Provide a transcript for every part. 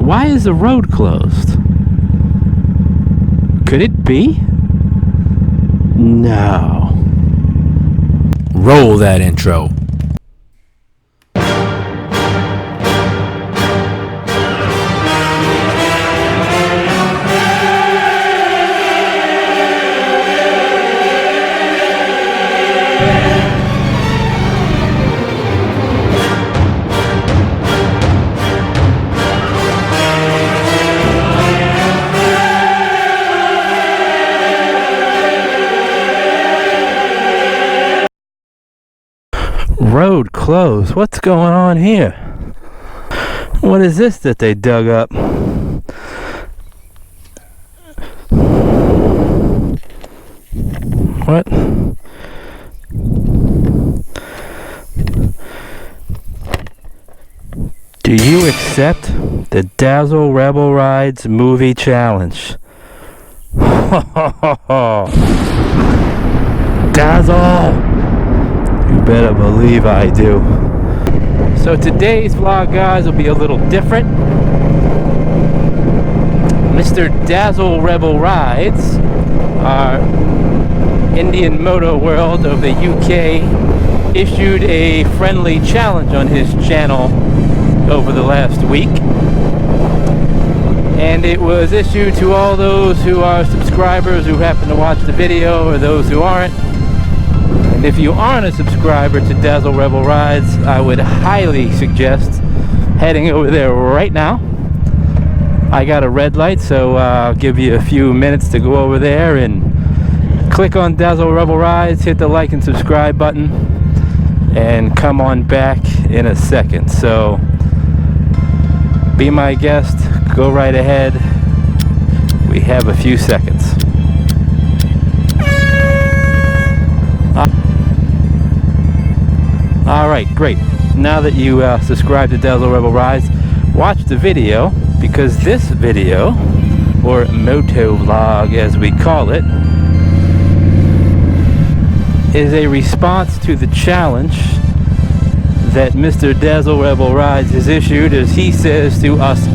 Why is the road closed? Could it be? No. Roll that intro. Road closed. What's going on here? What is this that they dug up? What? Do you accept the Dazzle Rebel Rides movie challenge? Dazzle! You better believe I do. So today's vlog, guys, will be a little different. Mr. Dazzle Rebel Rides, our Indian moto world of the UK, issued a friendly challenge on his channel over the last week. And it was issued to all those who are subscribers who happen to watch the video, or those who aren't. And if you aren't a subscriber to Dazzle Rebel Rides, I would highly suggest heading over there right now. I got a red light, so I'll give you a few minutes to go over there and click on Dazzle Rebel Rides, hit the like and subscribe button, and come on back in a second. So be my guest, go right ahead. We have a few seconds. Alright, great. Now that you subscribe to Dazzle Rebel Rides, watch the video, because this video, or Motovlog as we call it, is a response to the challenge that Mr. Dazzle Rebel Rides has issued, as he says, to us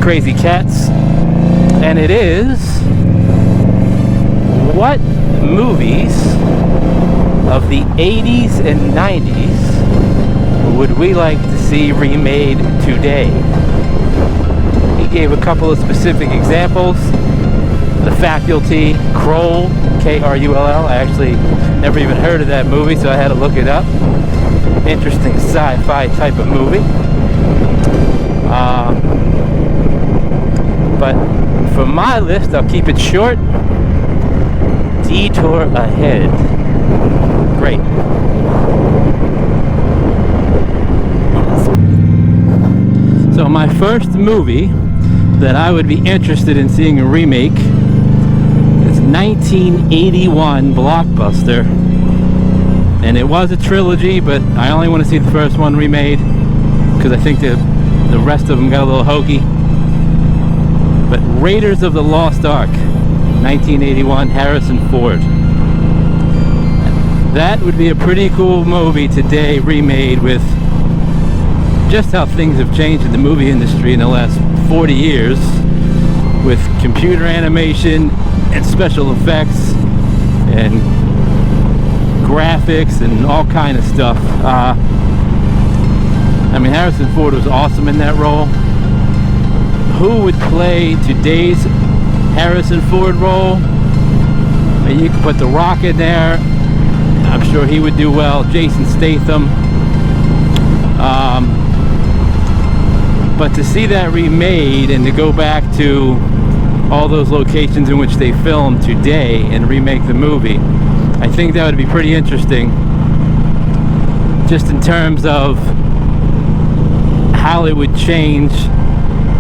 crazy cats. And it is, what movies of the 80s and 90s would we like to see remade today? He gave a couple of specific examples. The Faculty, Krull, K-R-U-L-L. I actually never even heard of that movie, so I had to look it up. Interesting sci-fi type of movie. But for my list, I'll keep it short. Detour Ahead. Great. So my first movie that I would be interested in seeing a remake is 1981 blockbuster. And it was a trilogy, but I only want to see the first one remade because I think the rest of them got a little hokey. But Raiders of the Lost Ark, 1981, Harrison Ford. That would be a pretty cool movie today, remade, with just how things have changed in the movie industry in the last 40 years, with computer animation and special effects and graphics and all kind of stuff. I mean, Harrison Ford was awesome in that role. Who would play today's Harrison Ford role? You could put The Rock in there. I'm sure he would do well. Jason Statham. But to see that remade and to go back to all those locations in which they filmed today and remake the movie, I think that would be pretty interesting, just in terms of how it would change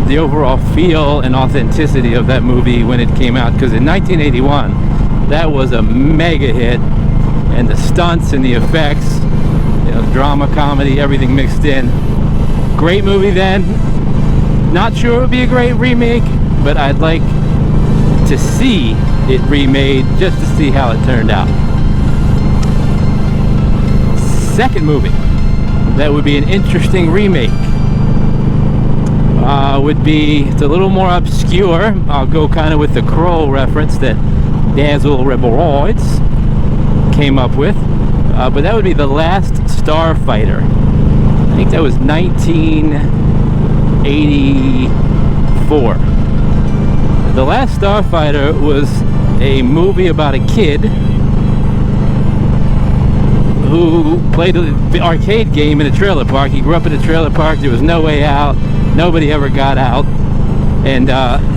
the overall feel and authenticity of that movie when it came out. Because in 1981, that was a mega hit, and the stunts and the effects, you know, drama, comedy, everything mixed in. Great movie then. Not sure it would be a great remake, but I'd like to see it remade just to see how it turned out. Second movie that would be an interesting remake. would be, it's a little more obscure. I'll go kind of with the Kroll reference that Dazzle Reboroids came up with. But that would be The Last Starfighter. I think that was 1984. The Last Starfighter was a movie about a kid who played the arcade game in a trailer park. He grew up in a trailer park. There was no way out. Nobody ever got out. And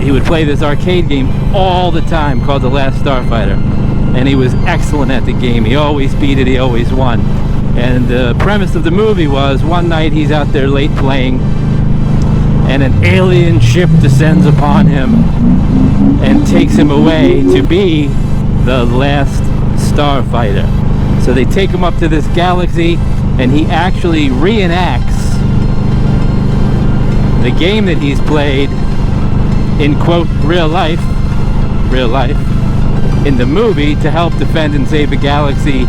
he would play this arcade game all the time called The Last Starfighter. And he was excellent at the game. He always beat it. He always won. And the premise of the movie was, one night he's out there late playing, and an alien ship descends upon him and takes him away to be the last starfighter. So they take him up to this galaxy, and he actually reenacts the game that he's played in, quote, real life, in the movie, to help defend and save a galaxy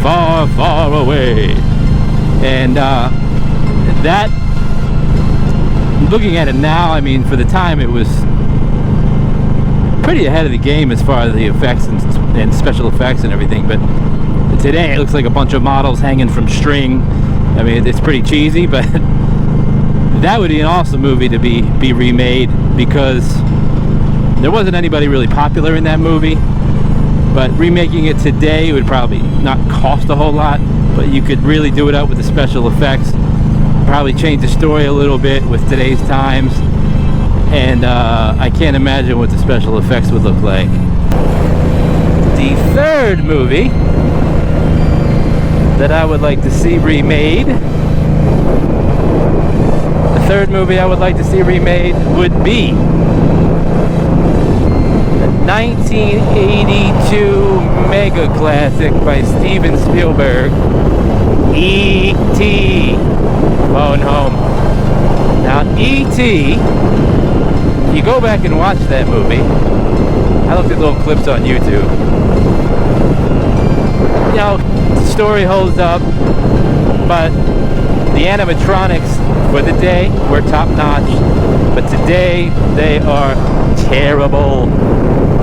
far, far away. And that, looking at it now, I mean, for the time it was pretty ahead of the game as far as the effects and special effects and everything. But today it looks like a bunch of models hanging from string. I mean, it's pretty cheesy, but that would be an awesome movie to be remade, because there wasn't anybody really popular in that movie. But remaking it today would probably not cost a whole lot, but you could really do it up with the special effects, probably change the story a little bit with today's times, and I can't imagine what the special effects would look like. The third movie that I would like to see remade, would be the 1982 mega classic by Steven Spielberg, E.T. Phone Home. Now, E.T., if you go back and watch that movie, I looked at little clips on YouTube. You know, the story holds up, but the animatronics for the day were top-notch, but today they are terrible.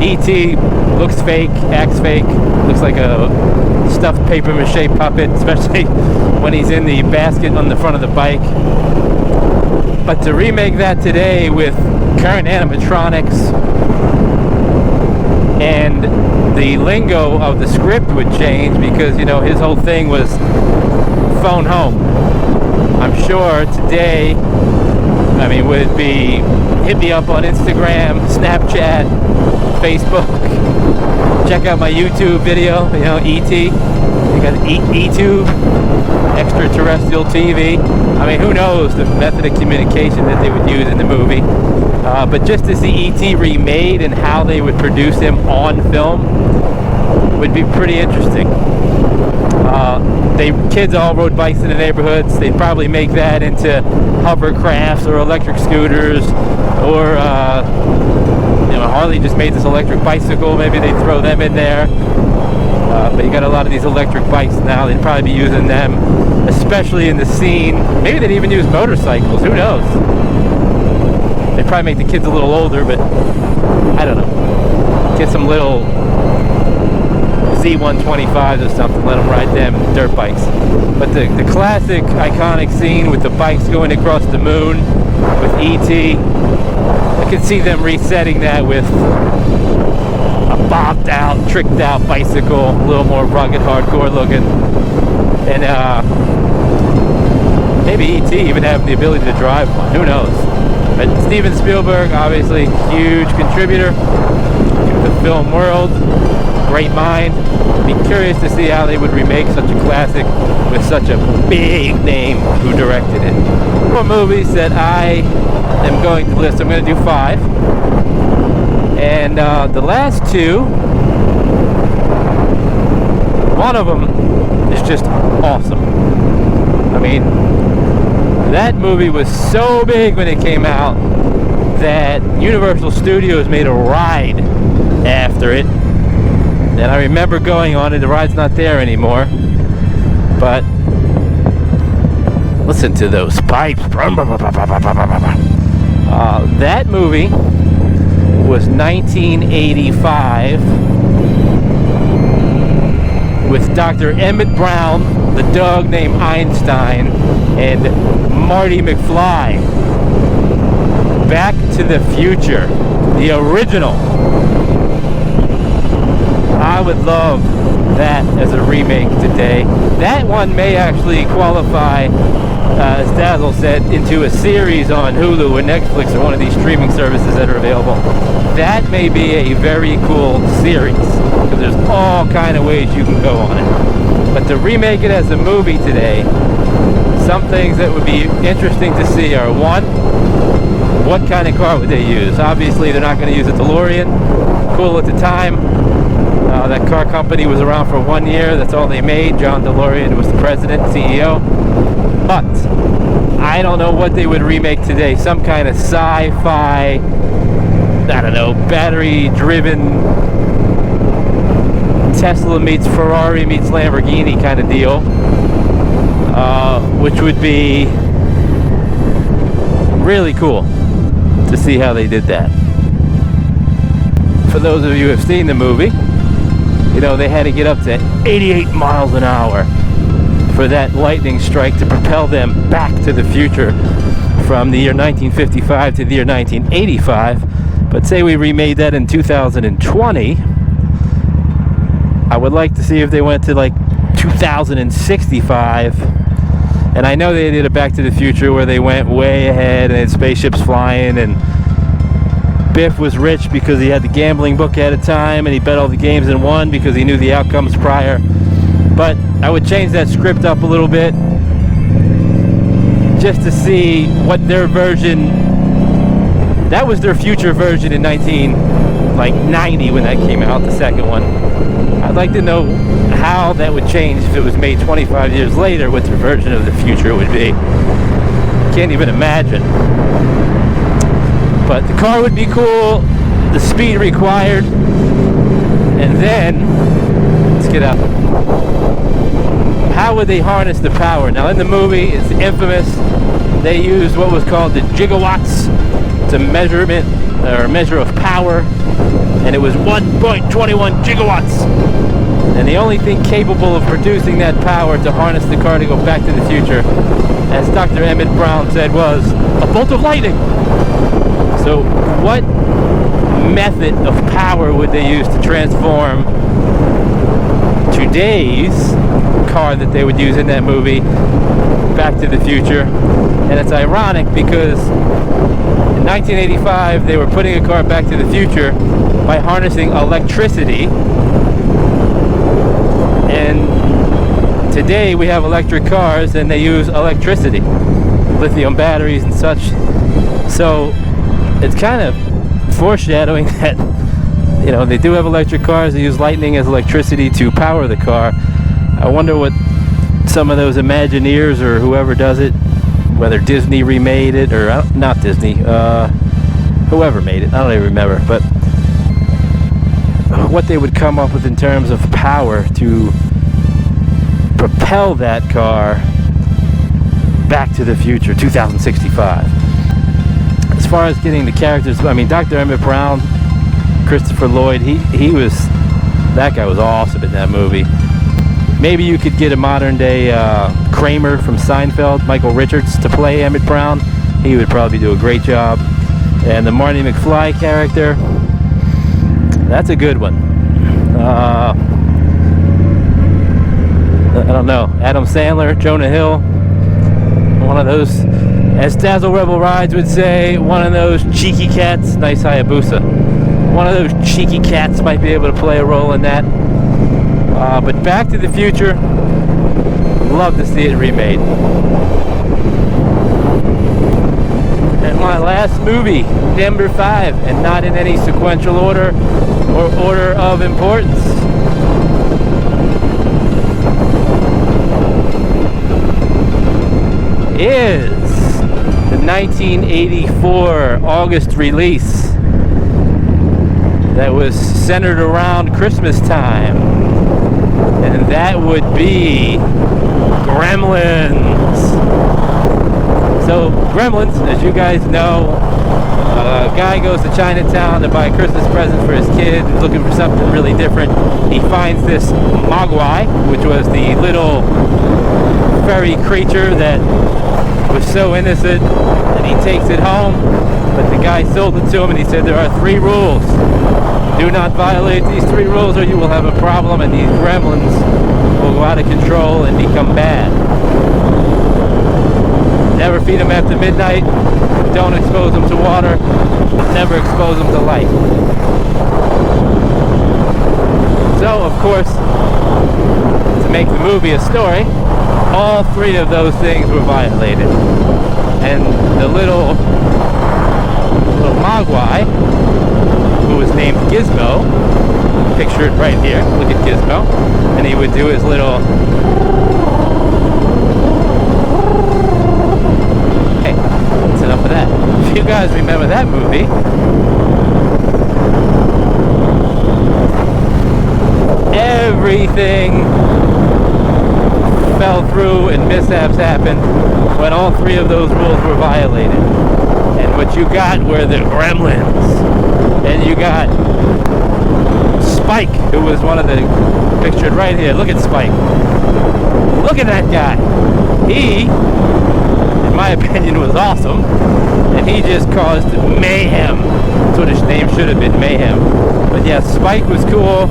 E.T. looks fake, acts fake, looks like a stuffed paper-mache puppet, especially when he's in the basket on the front of the bike. But to remake that today with current animatronics, and the lingo of the script would change, because, you know, his whole thing was phone home. I'm sure today, I mean, would it be hit me up on Instagram, Snapchat, Facebook, check out my YouTube video, you know, E.T. You got E-Tube, extraterrestrial TV. I mean, who knows the method of communication that they would use in the movie. But just to see E.T. remade and how they would produce him on film would be pretty interesting. Kids all rode bikes in the neighborhoods. They'd probably make that into hovercrafts or electric scooters, or you know, Harley just made this electric bicycle. Maybe they'd throw them in there. But you got a lot of these electric bikes now. They'd probably be using them, especially in the scene. Maybe they'd even use motorcycles. Who knows? They'd probably make the kids a little older, but I don't know. Get some little Z125s or something, let them ride them dirt bikes. But the classic iconic scene with the bikes going across the moon with E.T., I could see them resetting that with a bobbed out, tricked out bicycle, a little more rugged, hardcore looking. And maybe E.T. even having the ability to drive one, who knows. But Steven Spielberg, obviously huge contributor to the film world, great mind. Be curious to see how they would remake such a classic with such a big name who directed it. More movies that I am going to list. I'm going to do 5. And the last 2, one of them is just awesome. I mean, that movie was so big when it came out that Universal Studios made a ride after it. And I remember going on it. The ride's not there anymore. But listen to those pipes. That movie was 1985 with Dr. Emmett Brown, the dog named Einstein, and Marty McFly. Back to the Future, the original. I would love that as a remake today. That one may actually qualify, as Dazzle said, into a series on Hulu or Netflix or one of these streaming services that are available. That may be a very cool series, because there's all kind of ways you can go on it. But to remake it as a movie today, some things that would be interesting to see are, one, what kind of car would they use? Obviously, they're not going to use a DeLorean. Cool at the time. That car company was around for 1 year. That's all they made. John DeLorean was the president, CEO. But I don't know what they would remake today. Some kind of sci-fi, I don't know, battery-driven Tesla meets Ferrari meets Lamborghini kind of deal. Which would be really cool to see how they did that. For those of you who have seen the movie, you know, they had to get up to 88 miles an hour for that lightning strike to propel them back to the future from the year 1955 to the year 1985. But say we remade that in 2020, I would like to see if they went to like 2065. And I know they did a Back to the Future where they went way ahead and had spaceships flying, and Biff was rich because he had the gambling book at a time and he bet all the games and won because he knew the outcomes prior. But I would change that script up a little bit just to see what their version, that was their future version in 1990 when that came out, the second one. I'd like to know how that would change if it was made 25 years later, what their version of the future would be. Can't even imagine. But the car would be cool, the speed required, and then, let's get up. How would they harness the power? Now in the movie, it's infamous, they used what was called the gigawatts. It's a measurement, or measure of power, and it was 1.21 gigawatts. And the only thing capable of producing that power to harness the car to go back to the future, as Dr. Emmett Brown said, was a bolt of lightning. So what method of power would they use to transform today's car that they would use in that movie Back to the Future? And it's ironic because in 1985 they were putting a car back to the future by harnessing electricity, and today we have electric cars and they use electricity, lithium batteries and such. So it's kind of foreshadowing that, you know, they do have electric cars, they use lightning as electricity to power the car. I wonder what some of those Imagineers or whoever does it, whether Disney remade it or not Disney, whoever made it, I don't even remember, but what they would come up with in terms of power to propel that car back to the future, 2065. As far as getting the characters, I mean, Dr. Emmett Brown, Christopher Lloyd, he was, that guy was awesome in that movie. Maybe you could get a modern day Kramer from Seinfeld, Michael Richards, to play Emmett Brown. He would probably do a great job. And the Marty McFly character, that's a good one. I don't know, Adam Sandler, Jonah Hill, one of those, as Dazzle Rebel Rides would say, one of those cheeky cats, nice Hayabusa. One of those cheeky cats might be able to play a role in that. But Back to the Future, love to see it remade. And my last movie, number 5, and not in any sequential order or order of importance, is the 1984 August release that was centered around Christmas time, and that would be Gremlins. So Gremlins, as you guys know, A guy goes to Chinatown to buy Christmas presents for his kid, looking for something really different. He finds this mogwai, which was the little furry creature that was so innocent, and he takes it home. But the guy sold it to him, and he said there are 3 rules. Do not violate these 3 rules or you will have a problem, and these gremlins will go out of control and become bad. Never feed them after midnight. Don't expose them to water. Never expose them to light. So, of course, to make the movie a story, all 3 of those things were violated. And the little mogwai, who was named Gizmo, pictured right here, look at Gizmo, and he would do his little, hey, that's enough of that. If you guys remember that movie, everything fell through and mishaps happened when all 3 of those rules were violated. And what you got were the Gremlins. And you got Spike, who was one of the, pictured right here. Look at Spike. Look at that guy. He, in my opinion, was awesome. And he just caused mayhem. That's what his name should have been, Mayhem. But yeah, Spike was cool.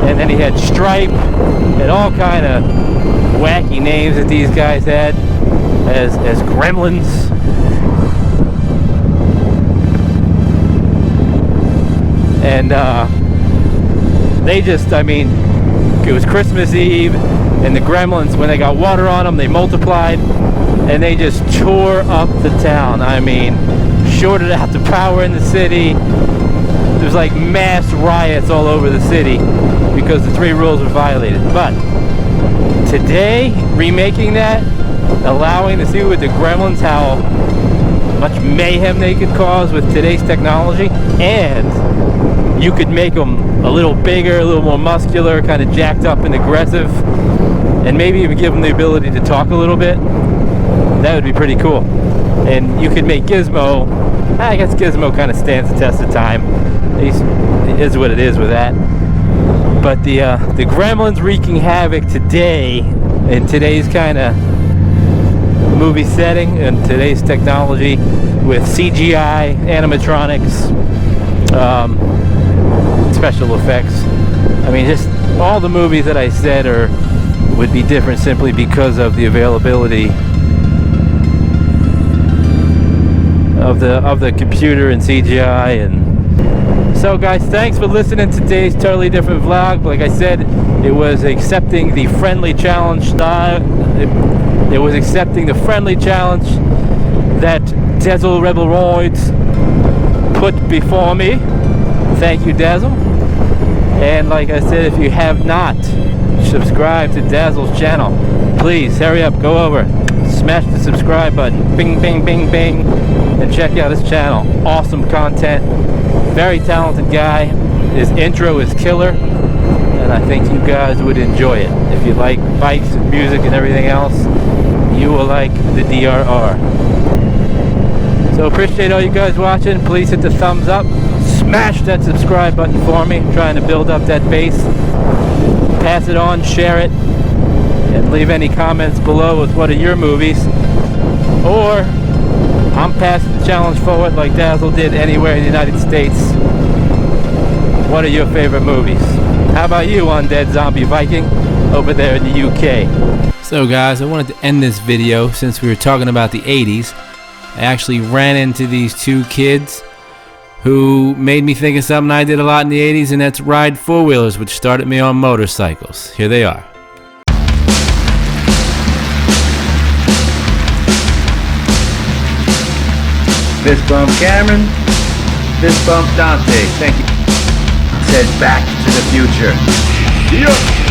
And then he had Stripe and all kind of wacky names that these guys had as Gremlins. And they just, I mean, it was Christmas Eve, and the Gremlins, when they got water on them, they multiplied, and they just tore up the town. I mean, shorted out the power in the city. There's like mass riots all over the city because the 3 rules were violated. But today, remaking that, allowing to see with the Gremlins how much mayhem they could cause with today's technology, and you could make them a little bigger, a little more muscular, kind of jacked up and aggressive, and maybe even give them the ability to talk a little bit. That would be pretty cool. And you could make Gizmo, I guess Gizmo kind of stands the test of time. It is what it is with that. But the Gremlins wreaking havoc today, in today's kind of movie setting, and today's technology with CGI, animatronics, special effects. I mean, just all the movies that I said would be different simply because of the availability of the computer and CGI. And so guys, thanks for listening to today's totally different vlog. Like I said, it was accepting the friendly challenge. It was accepting the friendly challenge that Dazzle Rebelroids put before me. Thank you, Dazzle. And like I said, if you have not subscribed to Dazzle's channel, please hurry up, go over, smash the subscribe button, bing, bing, bing, bing, and check out his channel. Awesome content, very talented guy. His intro is killer, and I think you guys would enjoy it. If you like bikes and music and everything else, you will like the DRR. So appreciate all you guys watching. Please hit the thumbs up. Smash that subscribe button for me. I'm trying to build up that base. Pass it on, share it, and leave any comments below with what are your movies. Or I'm passing the challenge forward like Dazzle did anywhere in the United States. What are your favorite movies? How about you, Undead Zombie Viking, over there in the UK? So guys, I wanted to end this video since we were talking about the 80s. I actually ran into these 2 kids who made me think of something I did a lot in the 80s, and that's ride 4-wheelers, which started me on motorcycles. Here they are. Fist bump Cameron, fist bump Dante. Thank you. Said Back to the Future. Yeah.